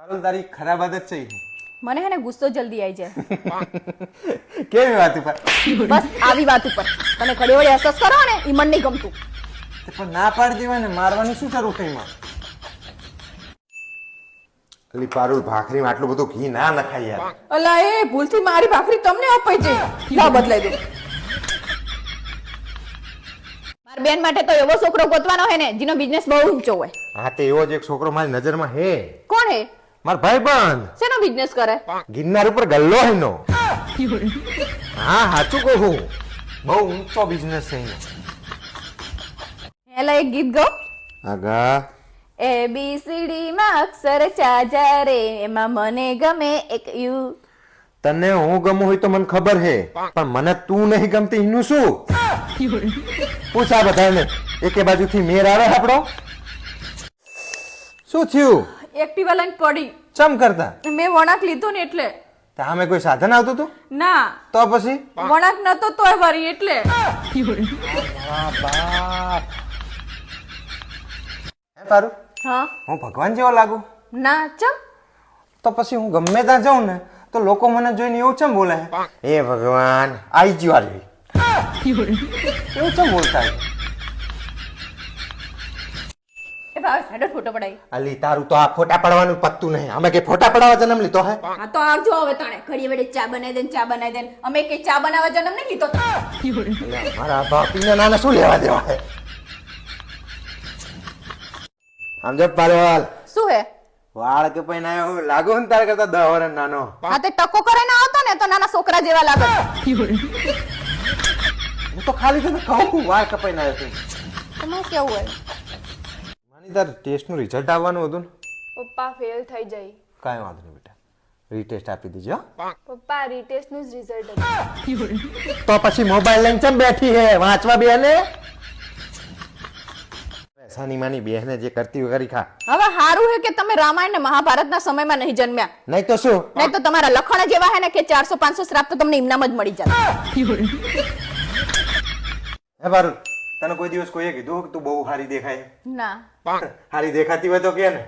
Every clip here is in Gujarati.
પારુલ તારી ખરાબ આદત છે મને હે ને ગુસ્સો જલ્દી આવી જાય કેવી વાત ઉપર બસ આવી વાત ઉપર તમે ઘડી વળી અસસ કરો ને ઈ મન નહીં ગમતું પણ ના પાડી દેવાય ને મારવાની શું જરૂર છે એમાં અલી પારુલ ભાખરીમાં આટલું બધું ઘી ના નખાય યાર અલા એ ભૂલથી મારી ભાખરી તમને અપાઈ છે લા બદલાઈ દો માર બેન માટે તો એવો છોકરો ગોતવાનો હે ને જેનો બિઝનેસ બહુ ઊંચો હોય હા તે એવો જ એક છોકરો મારી નજરમાં હે કોણ હે મારો ભાઈબંધ શેનો બિઝનેસ કરે ગિરનાર ઉપર ગલ્લો હેનો હા સાચું કહું બહુ ઊંચો બિઝનેસ છે એનો હેલા એક ગીત ગાઓ આગા એ બી સી ડી માં અક્ષર ચાજા રે એમાં મને ગમે એક યુ તને હું ગમું હોય તો મને ખબર હે પણ મને તું નહીં ગમતી એનું શું પૂછ આ બધાને એકે બાજુથી મેર આવે આપણો શું થયું એક્ટિવા લઈને પડી ચમ કરતા મેં વણાક લીધો ને એટલે સામે કોઈ સાધન આવતું હતું ના તો પછી વણાક નતો તોય વરી એટલે તારું હા હું ભગવાન જેવો લાગુ ના ચમ તો પછી હું ગમે ત્યાં જાઉં ને તો લોકો મને જોઈને એવું ચમ બોલે એ ભગવાન આઈ ગયું આવી એવું ચમ બોલતા હોય? એ ભાવ સાડો ફોટો પડાઈ અલી તારું તો આ ફોટા પડવાનું પત્તું નહીં અમે કે ફોટા પડાવવા જન્મ લીધો હે હા તો આવજો હવે તાણે ઘડી વડે ચા બનાવી દે ચા બનાવી દે અમે કે ચા બનાવવા જન્મ નહીં લીધો એટલે મારા બાપીને નાના શું લેવા દેવા હે સમજો પારવાલ શું હે વાળ કે પૈન આવ્યો લાગુ ને તારે કરતા 10 વર્ષ નાનો હા તે ટકો કરે ના આવતો ને તો નાના છોકરા જેવા લાગે હું તો ખાલી તને કહું વાળ કપાઈને આવ્યો તું તમે કેવું હોય માની તાર ટેસ્ટ નું રિઝલ્ટ આવવાનું હતું ને પપ્પા ફેલ થઈ જાય કાંઈ વાંધો નહીં બેટા રીટેસ્ટ આપી દીજો હો. પપ્પા રીટેસ્ટ નું જ રિઝલ્ટ હતું તો પછી મોબાઈલ લઈને ચમ બેઠી હે વાંચવા બેને સાની માની બેહને જે કરતી હોય કરી ખા હવે હારું હે કે તમે રામાયણ ને મહાભારતના સમયમાં નહીં જન્મ્યા નહીં તો શું નહીં તો તમારા લખણ જેવા હે ને કે 400-500 શ્રાપ તો તમને ઇનામ જ મળી જાય હે બારું તને કોઈ દિવસ કોઈએ કીધું કે તું બહુ સારી દેખાય ના સારી દેખાતી હોય તો કે ને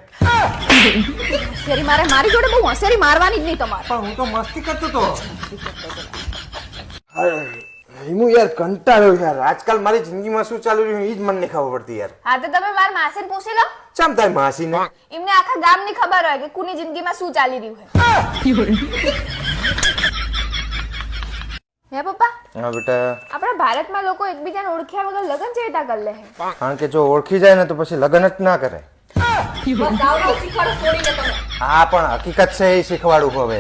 શેરી મારે મારી જોડે બહુ હોશિયારી મારવાની જ નહીં તમારે પણ હું તો મસ્તી કરતો તો હું યાર કંટાળ્યો યાર આજકાલ મારી જિંદગીમાં શું ચાલી રહ્યું એ જ મને નહીં ખબર પડતી યાર હા તો તમે માર માસીને પૂછી લો ચમ તારી માસીને એમને આખા ગામની ખબર હોય કે કોની જિંદગીમાં શું ચાલી રહ્યું હે પપ્પા હા બેટા આપણા ભારતમાં લોકો એકબીજાને ઓળખ્યા વગર લગ્ન કેવી રીતે કરી લે છે કારણ કે જો ઓળખી જાય ને તો પછી લગ્ન જ ના કરે બસ આવડો શીખવાડો છોડીને તમે હા પણ હકીકત છે એ શીખવાડું હવે